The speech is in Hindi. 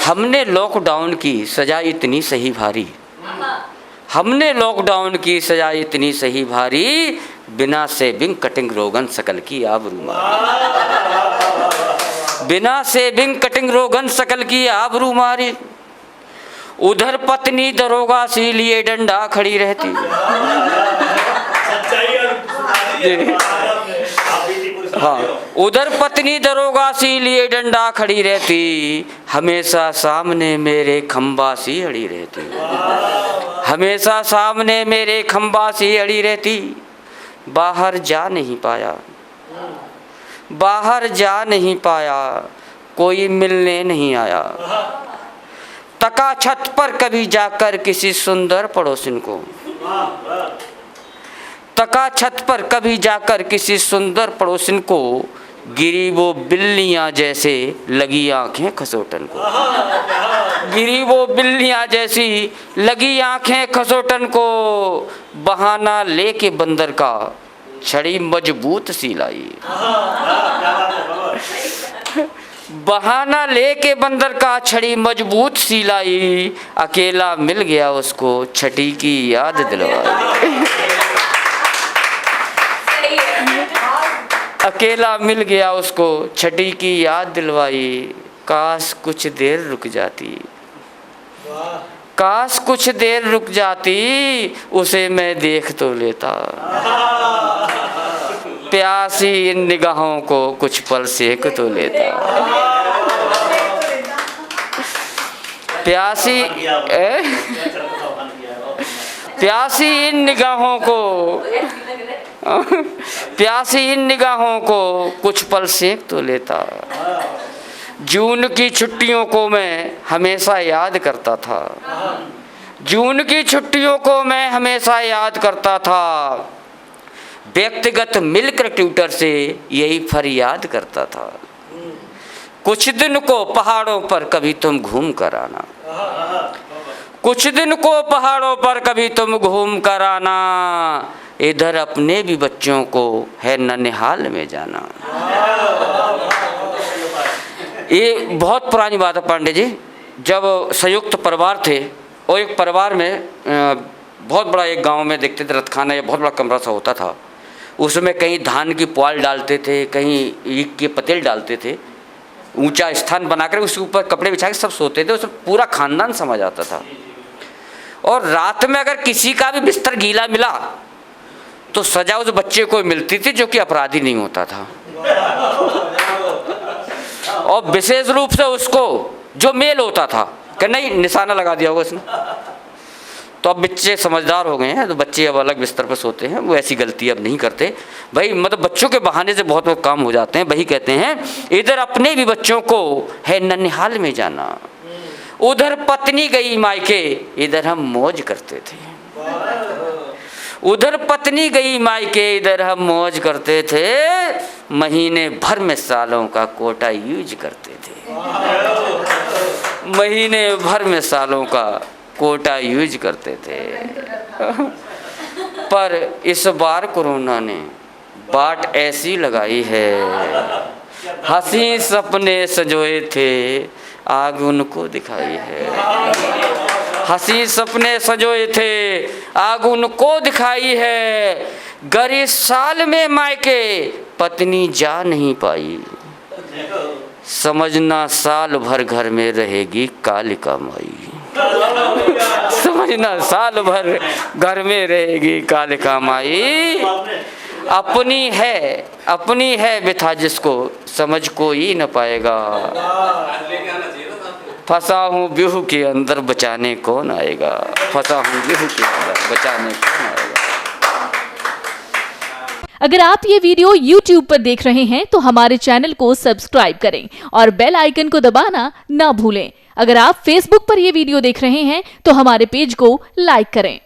हमने लॉकडाउन की सजा इतनी सही भारी, हमने लॉकडाउन की सजा इतनी सही भारी, बिना सेविंग कटिंग रोगन सकल की आबरू मारी, बिना सेविंग कटिंग रोगन सकल की आबरू मारी। उधर पत्नी दरोगा सी लिए डंडा खड़ी रहती, हाँ, उधर पत्नी दरोगा सी लिए डंडा खड़ी रहती, हमेशा सामने मेरे खंबा सी अड़ी रहती, हमेशा सामने मेरे खंबा सी अड़ी रहती। बाहर जा नहीं पाया, बाहर जा नहीं पाया, कोई मिलने नहीं आया। तका छत पर कभी जाकर किसी सुंदर पड़ोसिन को, तका छत पर कभी जाकर किसी सुंदर पड़ोसिन को, गिरी वो बिल्लियां जैसे लगी आंखें खसोटन को, गिरी वो बिल्लियां जैसी लगी आंखें खसोटन को। बहाना लेके बंदर का छड़ी मजबूत सी लाई, बहाना लेके बंदर का छड़ी मजबूत सी लाई, अकेला मिल गया उसको छठी की याद दिलवाई, अकेला मिल गया उसको छठी की याद दिलवाई। काश कुछ देर रुक जाती, काश कुछ देर रुक जाती, उसे मैं देख तो लेता, प्यासी इन निगाहों को कुछ पल सेक तो लेता, प्यासी प्यासी इन निगाहों को, प्यासी इन निगाहों को कुछ पल सेक तो लेता। जून की छुट्टियों को मैं हमेशा याद करता था, जून की छुट्टियों को मैं हमेशा याद करता था, व्यक्तिगत मिलकर ट्विटर से यही फरियाद करता था। कुछ दिन को पहाड़ों पर कभी तुम घूम कर आना, कुछ दिन को पहाड़ों पर कभी तुम घूम कर आना, इधर अपने भी बच्चों को है ननिहाल में जाना। ये बहुत पुरानी बात है पांडे जी, जब संयुक्त परिवार थे और एक परिवार में बहुत बड़ा एक गांव में देखते थे रतखाना या बहुत बड़ा कमरा सा होता था, उसमें कहीं धान की पुआल डालते थे, कहीं ईख के पतेल डालते थे, ऊंचा स्थान बनाकर उसके ऊपर कपड़े बिछा के सब सोते थे, उसमें पूरा खानदान समा जाता था। और रात में अगर किसी का भी बिस्तर गीला मिला तो सजा उस बच्चे को मिलती थी जो कि अपराधी नहीं होता था, और विशेष रूप से उसको जो मेल होता था कि नहीं निशाना लगा दिया होगा उसने। तो अब बच्चे समझदार हो गए हैं, तो बच्चे अब अलग बिस्तर पर सोते हैं, वो ऐसी गलती अब नहीं करते भाई, मतलब बच्चों के बहाने से बहुत लोग काम हो जाते हैं। वही कहते हैं इधर अपने भी बच्चों को है ननिहाल में जाना, उधर पत्नी गई मायके, इधर हम मौज करते थे, उधर पत्नी गई मायके, इधर हम मौज करते थे, महीने भर में सालों का कोटा यूज करते थे, महीने भर में सालों का कोटा यूज करते थे। पर इस बार कोरोना ने बाट ऐसी लगाई है, हंसी सपने सजोए थे आग उनको दिखाई है, हंसी सपने सजोए थे आग उनको दिखाई है। गरी साल में मायके पत्नी जा नहीं पाई, समझना साल भर घर में रहेगी कालिका माई, समझना साल भर घर में रहेगी कालिका माई। अपनी है बिथा जिसको समझ कोई न पाएगा, फंसा हूँ ब्यूह के अंदर बचाने कौन आएगा, फंसा हूँ ब्यूह के अंदर बचाने कौन आएगा। अगर आप ये वीडियो YouTube पर देख रहे हैं तो हमारे चैनल को सब्सक्राइब करें और बेल आइकन को दबाना ना भूलें। अगर आप Facebook पर ये वीडियो देख रहे हैं तो हमारे पेज को लाइक करें।